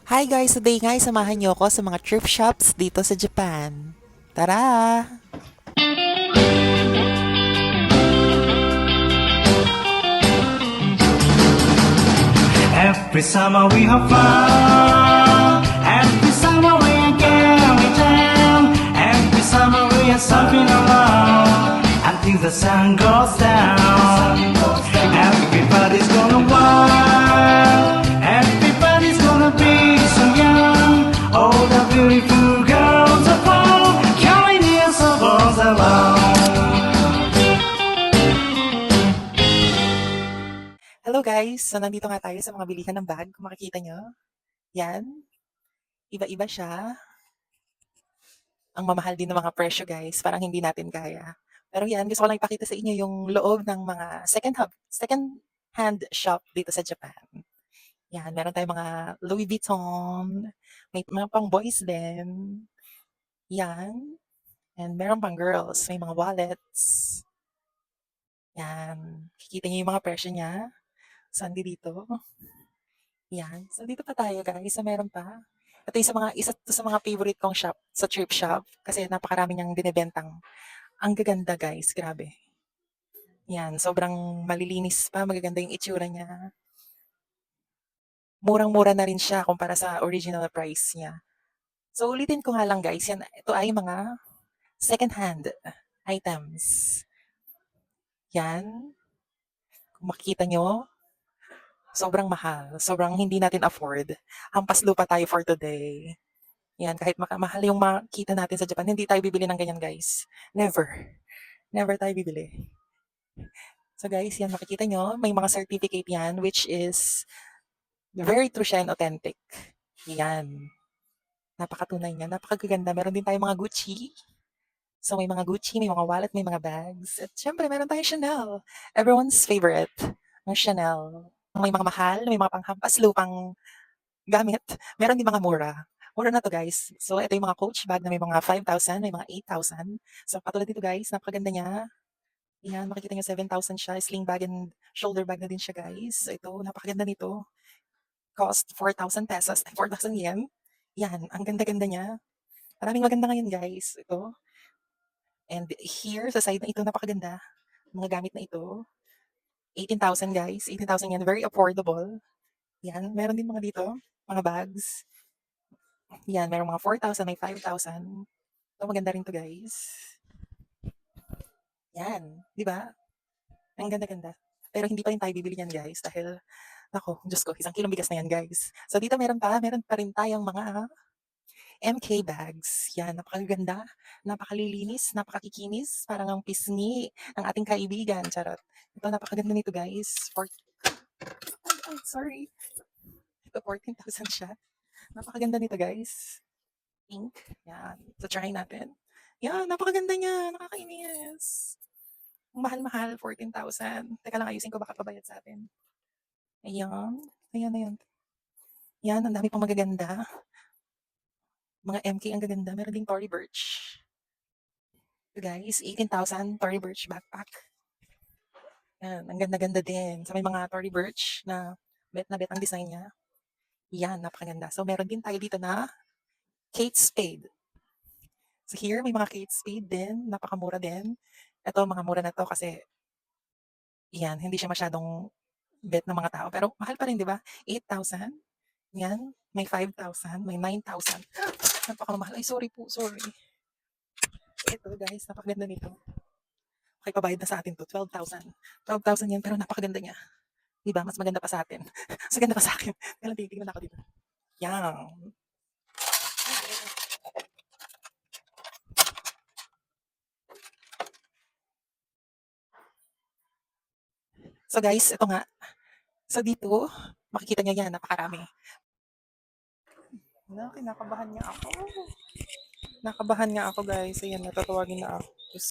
Hi guys! Today nga samahan niyo ako sa mga thrift shops dito sa Japan. Tara! Every summer we have fun. Every summer we are going down. Every summer we are surfing around until the sun goes down. Everybody's gonna wild. Everybody's gonna be so young. All the beautiful girls are found, carrying years of us along. Hello guys! So nandito nga tayo sa mga bilihan ng bag. Kung makikita nyo, yan. Iba-iba siya. Ang mamahal din ng mga presyo guys. Parang hindi natin kaya. Pero yan, gusto ko lang ipakita sa inyo yung loob ng mga second hand shop dito sa Japan. Yan, meron tayong mga Louis Vuitton. May mga pang boys din. Yan. And meron pang girls. May mga wallets. Yan. Kikita niyo yung mga presyo niya. Saan dito? Yan. So dito pa tayo guys. So meron pa. Ito yung isa to sa mga favorite kong shop sa thrift shop. Kasi napakarami niyang binibentang. Ang gaganda guys. Grabe. Yan. Sobrang malilinis pa. Magaganda yung itsura niya. Murang-mura na rin siya kumpara sa original price niya. So ulitin ko nga lang guys. Yan. Ito ay mga second hand items. Yan. Kung makikita nyo, sobrang mahal. Sobrang hindi natin afford. Hampas lupa tayo for today. Yan, kahit mahal yung makita natin sa Japan, hindi tayo bibili ng ganyan guys. Never. Never tayo bibili. So guys, yan makikita nyo, may mga certificate yan which is very true siya and authentic. Yan. Napakatunay niya, napakaganda. Meron din tayong mga Gucci. So may mga Gucci, may mga wallet, may mga bags. At syempre, meron tayong Chanel. Everyone's favorite, ang Chanel. May mga mahal, may mga panghampas lupang gamit. Meron din mga mura. Mura na to guys. So ito yung mga Coach bag na may mga 5,000, may mga 8,000. So katulad dito guys, napakaganda niya. Yan, makikita niyo 7,000 siya. Sling bag and shoulder bag na din siya guys. So ito, napakaganda nito. Cost 4,000 pesos, 4,000 yen. Yan, ang ganda-ganda niya. Maraming maganda ngayon guys. Ito. And here, sa side na ito, napakaganda. Mga gamit na ito. 18,000 guys. 18,000 yan. Very affordable. Yan. Meron din mga dito. Mga bags. Yan. Meron mga 4,000, may 5,000. So, maganda rin to guys. Yan. Di ba? Ang ganda-ganda. Pero hindi pa rin tayo bibili yan guys. Dahil, ako, Diyos ko, isang kilong bigas na yan guys. So, dito meron pa rin tayong mga MK bags. Yan, napakaganda, napakalilinis, napakakikinis, parang ang pisngi ng ating kaibigan. Charot. Ito, napakaganda nito guys. Ay, sorry. Ito, 14,000 siya. Napakaganda nito guys. Pink. Yan. So, try natin. Yan, napakaganda niya. Nakakainis. Ang mahal-mahal, 14,000. Teka lang, ayusin ko baka pabayad sa atin. Ayan. Ayan, ayan. Yan, ang dami pang magaganda. Mga MK ang gaganda. Meron ding Tory Burch. Ito guys, 18,000 Tory Burch backpack. Yan, ang ganda-ganda din. So may mga Tory Burch na bet ang design niya. Yan, napakaganda. So meron din tayo dito na Kate Spade. So here, may mga Kate Spade din. Napakamura din. Ito, mga mura na to kasi yan, hindi siya masyadong bet ng mga tao. Pero mahal pa rin, di ba? 8,000. Yan, may 5,000, may 9,000. Napakamahal. Ay, sorry po, sorry. Ito guys, napakaganda nito. Okay, pabayad na sa atin to, 12,000. 12,000 yan, pero napakaganda niya. Diba? Mas maganda pa sa atin. Mas maganda pa sa akin. Kailan titignan ako dito. Yan. So guys, ito nga. So dito, makikita niya yan, napakarami. Kinakabahan niya ako. Nakabahan nga ako guys. Ayan, natatawagin na ako.